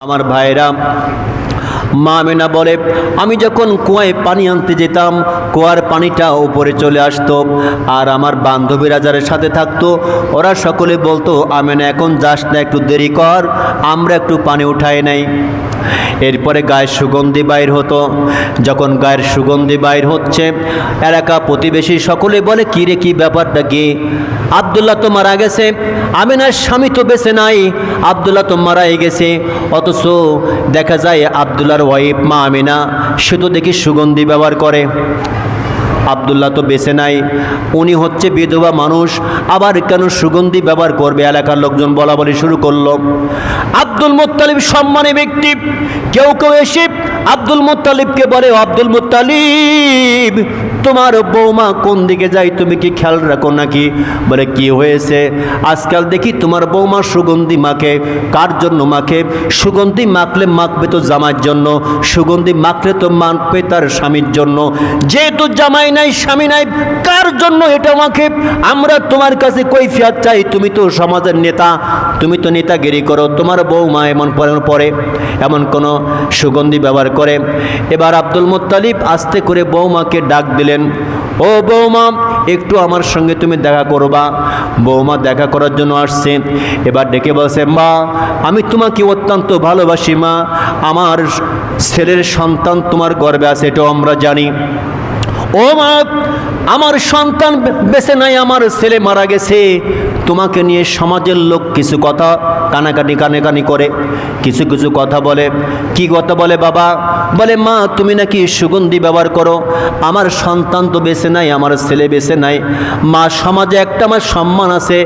আমার ভাইরা, মা আমেনা বলে আমি যখন কুয়ায় পানি আনতে যেতাম কুয়ার পানিটা উপরে চলে আসতো, আর আমার বান্ধবীরা যারা সাথে থাকতো ওরা সকলে বলতো আমেনা এখন যাস না, একটু দেরি কর, আমরা একটু পানি উঠাই নাই। এরপরে গায়ের সুগন্ধি বাইর হতো। যখন গায়ের সুগন্ধি বাইর হচ্ছে এলাকা প্রতিবেশী সকলে বলে কী রে, কী ব্যাপারটা কি? আব্দুল্লাহ তো মারা গেছে, আমেনার স্বামী তো বেঁচে নাই, আব্দুল্লাহ তো মারাই গেছে। অথচ দেখা যায় আব্দুল্লাহর ওয়াইফ মা আমেনা সে তো দেখি সুগন্ধি ব্যবহার করে। আব্দুল্লাহ তো বেঁচে নাই, উনি হচ্ছে বিধবা মানুষ, আবার কেন সুগন্ধি ব্যবহার করবে? এলাকার লোকজন বলা বলি শুরু করলো। আব্দুল মুত্তালিব সম্মানী ব্যক্তি, কেউ কেউ এসে আব্দুল মুত্তালিবকে বলে, আব্দুল মুত্তালিব তোমার বৌমা কোন দিকে যায়, তুমি কি খেয়াল রাখো নাকি? বলে কি হয়েছে? আজকাল দেখি তোমার বৌমা সুগন্ধি মাখে। কার জন্য মাখে? সুগন্ধি মাখলে মাখবে তো জামাইয়ের জন্য, সুগন্ধি মাখলে তো মাখবে তার স্বামীর জন্য। যেহেতু জামাই নাই, স্বামী নাই, কার জন্য এটা মাখে? আমরা তোমার কাছে কৈফিয়ত চাই, তুমি তো সমাজের নেতা, তুমি তো নেতাগিরি করো, তোমার বৌমা এমন পরে এমন কোনো সুগন্ধি ব্যবহার করে। এবার আব্দুল মুত্তালিব আস্তে করে বৌমাকে ডাক দিলেন, ও বৌমা একটু আমার সঙ্গে তুমি দেখা করবা। বৌমা দেখা করার জন্য আসছে। এবার ডেকে বলছে, মা আমি তোমাকে অত্যন্ত ভালোবাসি মা, আমার ছেলের সন্তান তোমার গর্ভে আছে এটাও আমরা জানি। ও মা আমার সন্তান বেঁচে নাই, আমার ছেলে মারা গেছে। তোমাকে নিয়ে সমাজের লোক কিছু কথা কানাকানি করে, কিছু কিছু কথা বলে। কি কথা বলে বাবা? বলে মা তুমি নাকি সুগন্ধি ব্যবহার করো, আমার সন্তান তো বেঁচে নাই, আমার ছেলে বেঁচে নাই। মা সমাজে একটা আমার সম্মান আছে,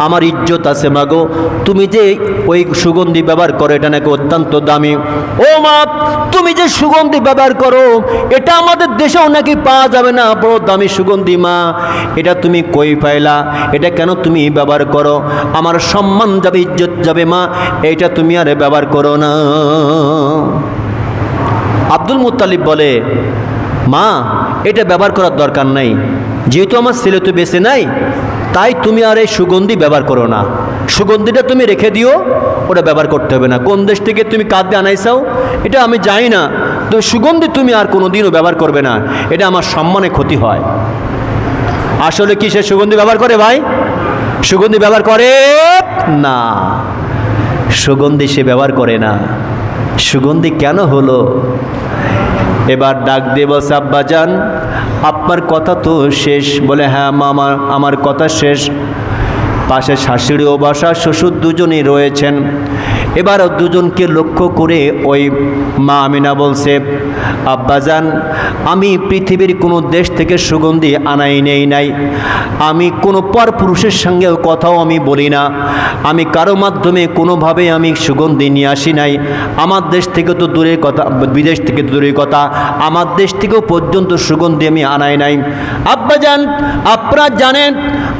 আমার ইজ্জত আছে মা গো, তুমি যে ওই সুগন্ধি ব্যবহার করো এটা নাকি অত্যন্ত দামি। ও মা তুমি যে সুগন্ধি ব্যবহার করো এটা আমাদের দেশেও নাকি পাওয়া যাবে না, বড় দামি সুগন্ধি মা, এটা তুমি কই পাইলা? এটা কেন তুমি ব্যবহার করো? আমার সম্মান যাবে, ইজ্জত যাবে মা, এইটা তুমি আর ব্যবহার করো না। আব্দুল মুত্তালিব বলে, মা এটা ব্যবহার করার দরকার নাই, যেহেতু আমার ছেলে তো বেঁচে নাই, তাই তুমি আর এই সুগন্ধি ব্যবহার করো না, সুগন্ধিটা তুমি রেখে দিও, ওটা ব্যবহার করতে হবে না। কোন দেশ থেকে তুমি কাঁদতে আনাইছাও এটা আমি জানি না, তো সুগন্ধি তুমি আর কোনো দিনও ব্যবহার করবে না, এটা আমার সম্মানে ক্ষতি হয়। আসলে কি সে সুগন্ধি ব্যবহার করে ভাই? সুগন্ধি ব্যবহার করে না, সুগন্ধি সে ব্যবহার করে না। সুগন্ধি কেন হলো? এবার ডাক দিয়ে বলছে, আব্বাজান আপনার কথা তো শেষ। বলে হ্যাঁ মা আমার কথা শেষ। পাশে শাশুড়ি ও বাসা শ্বশুর দুজনই রয়েছেন। এবার দুজনকে লক্ষ্য করে ওই মা আমিনা বলছে, আব্বাজান আমি পৃথিবীর কোনো দেশ থেকে সুগন্ধি আনাই নেই নাই, আমি কোনো পরপুরুষের সঙ্গেও কথাও আমি বলি না, আমি কারো মাধ্যমে কোনোভাবে আমি সুগন্ধি নিয়ে আসি নাই। আমার দেশ থেকে তো দূরের কথা, বিদেশ থেকে দূরের কথা, আমার দেশ থেকেও পর্যন্ত সুগন্ধি আমি আনাই নাই। আব্বাজান আপনারা জানেন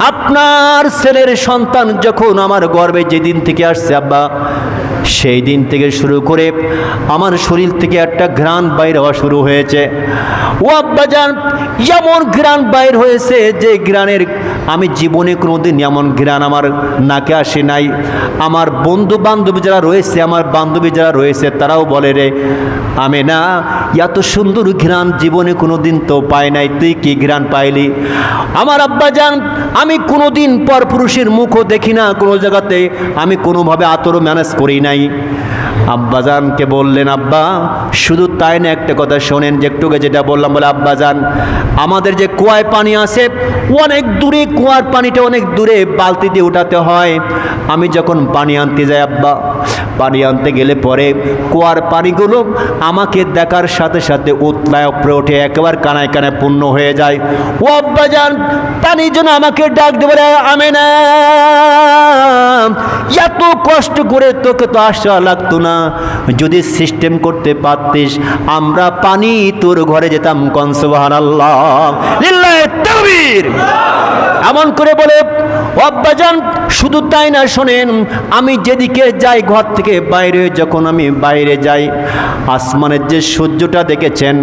আপনার ছেলের সন্তান যখন আমার গর্ভে যেদিন থেকে আসছে আব্বা, সেই দিন থেকে শুরু করে আমার শরীর থেকে একটা ঘ্রাণ বাইর হওয়া শুরু হয়েছে। ও আব্বাজান এমন ঘ্রাণ বাইর হয়েছে যে ঘ্রাণের আমি জীবনে কোনোদিন এমন ঘ্রাণ আমার নাকে আসে নাই। আমার বন্ধু বান্ধবী যারা রয়েছে, আমার বান্ধবী যারা রয়েছে তারাও বলে, রে আমেনা এত সুন্দর ঘ্রাণ জীবনে কোনোদিন তো পাই নাই, তুই কি ঘ্রাণ পাইলি? আমার আব্বাজান আমি কোনোদিন পরপুরুষের মুখও দেখি না, কোনো জায়গাতে আমি কোনোভাবে আতরও ম্যানেজ করি নাই। আব্বাজানকে বললেন, আব্বা শুধু তাই না, একটা কথা শোনেন, যে একটুকে যেটা বললাম, বলে আব্বাজান আমাদের যে কুয়ায় পানি আছে অনেক দূরে, কুয়ার পানিটা অনেক দূরে বালতি দিয়ে উঠাতে হয়। আমি যখন পানি আনতে যাই আব্বা, পানি আনতে গেলে পরে কুয়ার পানিগুলো আমাকে দেখার সাথে সাথে উতলায় উপরে ওঠে, একেবারে কানায় কানায় পূর্ণ হয়ে যায়। ও আব্বাজান পানির জন্য আমাকে ডাক দেবে, আমেনা এত কষ্ট করে তোকে তো আসা লাগতো না, যদি সিস্টেম করতে পারতিস আমরা পানি তোর ঘরে যেতাম। কোন সুবহানাল্লাহ, লিল্লাহি তাকবীর। এমন করে বলে, ও আব্বাজান শুধু তাই না, শোনেন, আমি যেদিকে যাই ঘর থেকে বাইরে, যখন আমি বাইরে যাই, আসমানের যে সূর্যটা দেখেছেন,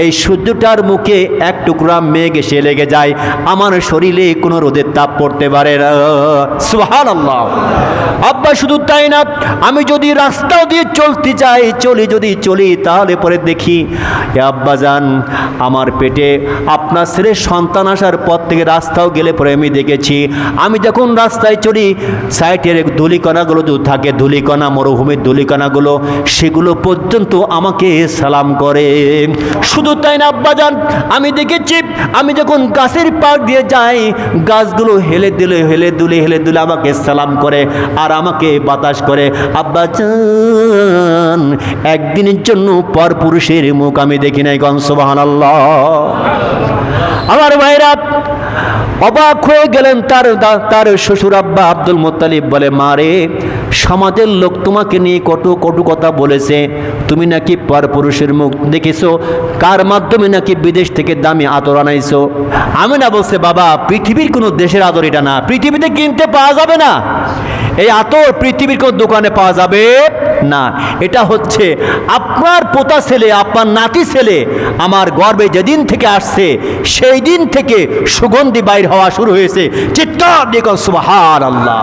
এই সূর্যটার মুখে এক টুকরা মেঘ এসে লেগে যায়, আমার শরীরে কোনো রোদের তাপ পড়তে পারে না। সুবহানাল্লাহ। আব্বা শুধু তাই না, আমি যদি রাস্তাও দিয়ে চলতে চাই, যদি চলি, তাহলে পরে দেখি এ আব্বাজান আমার পেটে আপনার ছেলের সন্তান আসার পর থেকে রাস্তাও গেলে পরে আমি দেখেছি, আমি যখন রাস্তায় চলি, সাইডের ধূলিকণাগুলো যে থাকে, ধূলিকণা, মরুভূমির ধূলিকণাগুলো, সেগুলো পর্যন্ত আমাকে সালাম করে। শুধু তাই না আব্বাজান, আমি দেখেছি আমি যখন গাছের পাড় দিয়ে যাই, গাছগুলো হেলে দুলে আমাকে সালাম করে আর আমাকে বাতাস করে। আব্বাজান একদিনের জন্য পরপুরুষের মুখ আমি দেখি নাই। গণ সুবহানাল্লাহ। আমার ভাইরা অবাক হয়ে গেলেন। তার শ্বশুর আব্বা আব্দুল মুত্তালিব বলে, মারে, সমাজের লোক তোমাকে নিয়ে কটু কথা বলেছে, তুমি নাকি পরপুরুষের মুখ দেখেছো, কার মাধ্যমে নাকি বিদেশ থেকে দামি আতর আনাইছো। আমি না বলছে, বাবা পৃথিবীর কোনো দেশের আতর এটা না, পৃথিবীতে কিনতে পাওয়া যাবে না, এই আতর পৃথিবীর কোনো দোকানে পাওয়া যাবে না। এটা হচ্ছে আপনার পোতা ছেলে, আপনার নাতি ছেলে আমার গর্বে যেদিন থেকে আসছে, সেই দিন থেকে সুগন্ধি বাইর হওয়া শুরু হয়েছে। চিৎকার দিয়ে সুবহানাল্লাহ।